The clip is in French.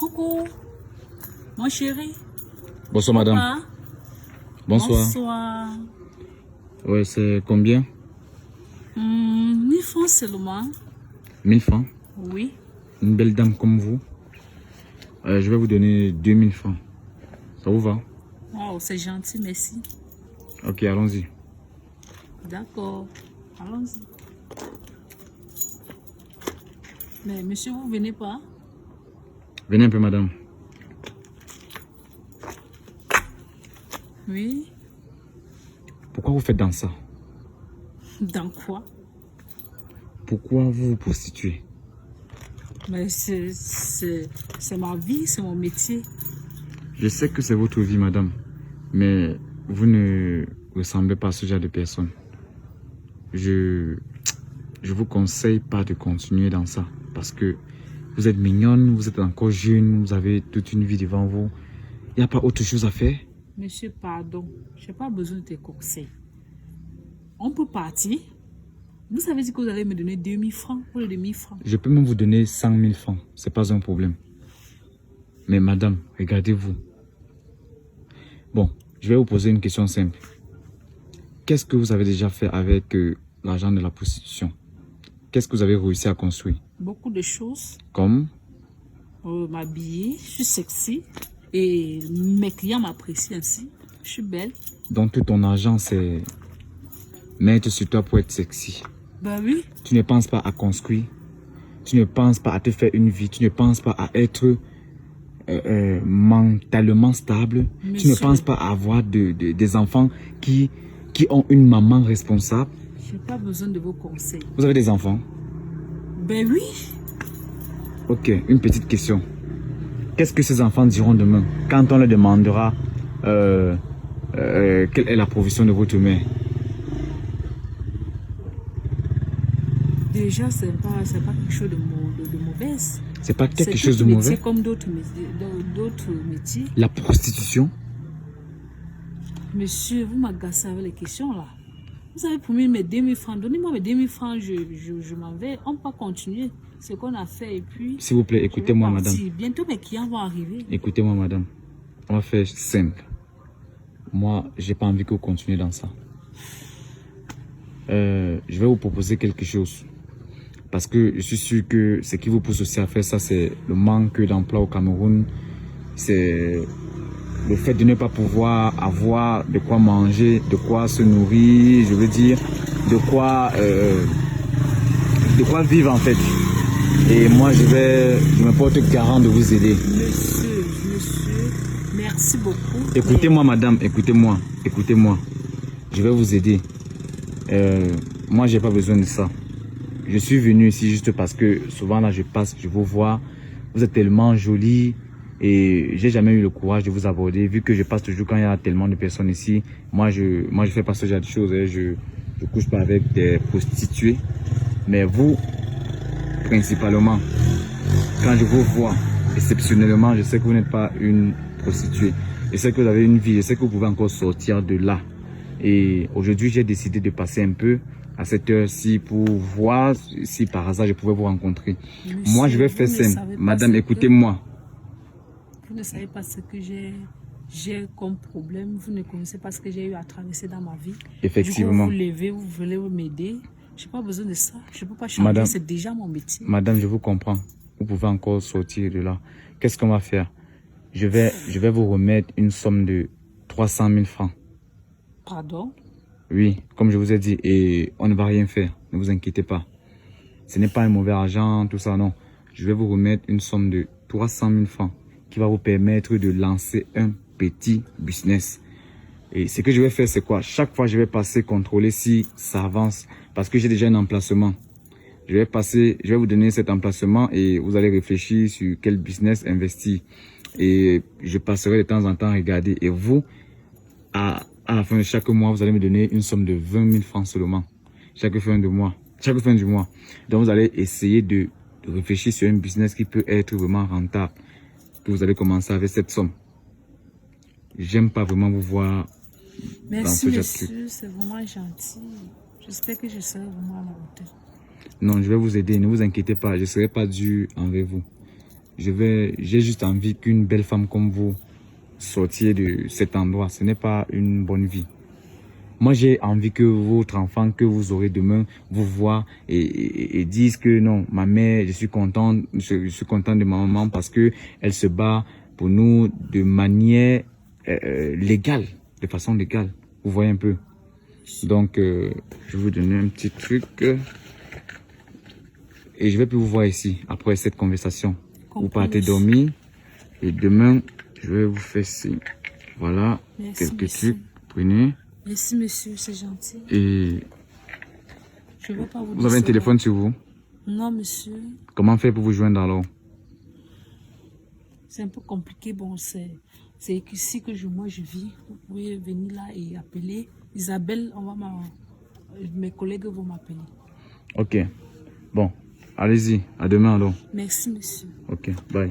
Coucou, mon chéri. Bonsoir madame. Papa. Bonsoir. Bonsoir. Ouais, c'est combien? 1000 francs seulement. 1000 francs. Oui. Une belle dame comme vous. Je vais vous donner 2000 francs. Ça vous va? Oh, c'est gentil, merci. Ok, allons-y. D'accord, allons-y. Mais monsieur, vous venez pas? Venez un peu madame. Oui. Pourquoi vous faites dans ça? Dans quoi? Pourquoi vous vous prostituez? Mais c'est ma vie, c'est mon métier. Je sais que c'est votre vie madame. Mais vous ne ressemblez pas à ce genre de personne. Je vous conseille pas de continuer dans ça. Parce que vous êtes mignonne, vous êtes encore jeune, vous avez toute une vie devant vous. Il n'y a pas autre chose à faire? Monsieur, pardon, je n'ai pas besoin de tes conseils. On peut partir. Vous savez dire que vous allez me donner 2000 francs pour les 2000 francs. Je peux même vous donner 100 000 francs. C'est pas un problème. Mais madame, regardez-vous. Bon, je vais vous poser une question simple. Qu'est-ce que vous avez déjà fait avec l'argent de la prostitution? Qu'est-ce que vous avez réussi à construire? Beaucoup de choses. Comme? M'habiller, je suis sexy. Et mes clients m'apprécient ainsi. Je suis belle. Donc tout ton argent, c'est mettre sur toi pour être sexy. Ben oui. Tu ne penses pas à construire. Tu ne penses pas à te faire une vie. Tu ne penses pas à être mentalement stable. Monsieur. Tu ne penses pas à avoir des enfants qui ont une maman responsable. Je n'ai pas besoin de vos conseils. Vous avez des enfants? Ben oui. Ok, une petite question. Qu'est-ce que ces enfants diront demain quand on leur demandera quelle est la provision de votre mère? Déjà, c'est pas quelque chose de mauvais. C'est pas quelque chose de mauvais? C'est comme d'autres métiers. La prostitution? Monsieur, vous m'agacez avec les questions là. Vous avez promis mes 2000 francs. Donnez-moi mes 2000 francs, je m'en vais. On peut continuer ce qu'on a fait et puis... S'il vous plaît, écoutez-moi madame. Bientôt mes clients vont arriver. Écoutez-moi madame. On va faire simple. Moi, j'ai pas envie que vous continuez dans ça. Je vais vous proposer quelque chose. Parce que je suis sûr que ce qui vous pousse aussi à faire ça, c'est le manque d'emploi au Cameroun. C'est le fait de ne pas pouvoir avoir de quoi manger, de quoi se nourrir, je veux dire, de quoi vivre en fait. Et moi, je me porte garant de vous aider. Monsieur, merci beaucoup. Écoutez-moi madame, écoutez-moi. Je vais vous aider. Moi, j'ai pas besoin de ça. Je suis venu ici juste parce que souvent là je passe, je vous vois, vous êtes tellement jolie et j'ai jamais eu le courage de vous aborder vu que je passe toujours quand il y a tellement de personnes ici. Moi je fais pas ce genre de choses, hein. Je couche pas avec des prostituées. Mais vous, principalement, quand je vous vois, exceptionnellement, je sais que vous n'êtes pas une prostituée. Je sais que vous avez une vie, je sais que vous pouvez encore sortir de là. Et aujourd'hui, j'ai décidé de passer un peu à cette heure-ci pour voir si par hasard je pouvais vous rencontrer. Monsieur, moi, je vais faire simple. Madame, écoutez-moi. Vous ne savez pas ce que j'ai comme problème. Vous ne connaissez pas ce que j'ai eu à traverser dans ma vie. Effectivement. Du coup, vous levez, vous voulez m'aider. Je n'ai pas besoin de ça. Je ne peux pas changer. C'est déjà mon métier. Madame, je vous comprends. Vous pouvez encore sortir de là. Qu'est-ce qu'on va faire? Je vais vous remettre une somme de 300 000 francs. Pardon? Oui, comme je vous ai dit, et on ne va rien faire, ne vous inquiétez pas. Ce n'est pas un mauvais argent, tout ça, non. Je vais vous remettre une somme de 300 000 francs qui va vous permettre de lancer un petit business. Et ce que je vais faire, c'est quoi? Chaque fois, je vais passer contrôler si ça avance, parce que j'ai déjà un emplacement. Je vais vous donner cet emplacement et vous allez réfléchir sur quel business investir. Et je passerai de temps en temps regarder. Et vous, à la fin de chaque mois, vous allez me donner une somme de 20 000 francs seulement. Chaque fin du mois. Donc, vous allez essayer de réfléchir sur un business qui peut être vraiment rentable. Que vous allez commencer avec cette somme. J'aime pas vraiment vous voir dans ce genre de truc. Merci, monsieur, c'est vraiment gentil. J'espère que je serai vraiment à la hauteur. Non, je vais vous aider. Ne vous inquiétez pas. Je ne serai pas dur envers vous. j'ai juste envie qu'une belle femme comme vous sortiez de cet endroit. Ce n'est pas une bonne vie. Moi, j'ai envie que votre enfant que vous aurez demain vous voit et dise que non, ma mère, je suis content de ma maman parce que elle se bat pour nous de manière légale, de façon légale. Vous voyez un peu. Donc, je vais vous donner un petit truc et je vais plus vous voir ici après cette conversation. Vous partez dormir et demain, je vais vous faire ci. Voilà, quelques trucs. Prenez. Merci, monsieur, c'est gentil. Et je veux pas vous avez un téléphone sur vous? Non, monsieur. Comment faire pour vous joindre alors? C'est un peu compliqué. Bon, c'est ici que moi je vis. Vous pouvez venir là et appeler. Isabelle, mes collègues vont m'appeler. Ok. Bon, allez-y. À demain alors. Merci, monsieur. Ok, bye.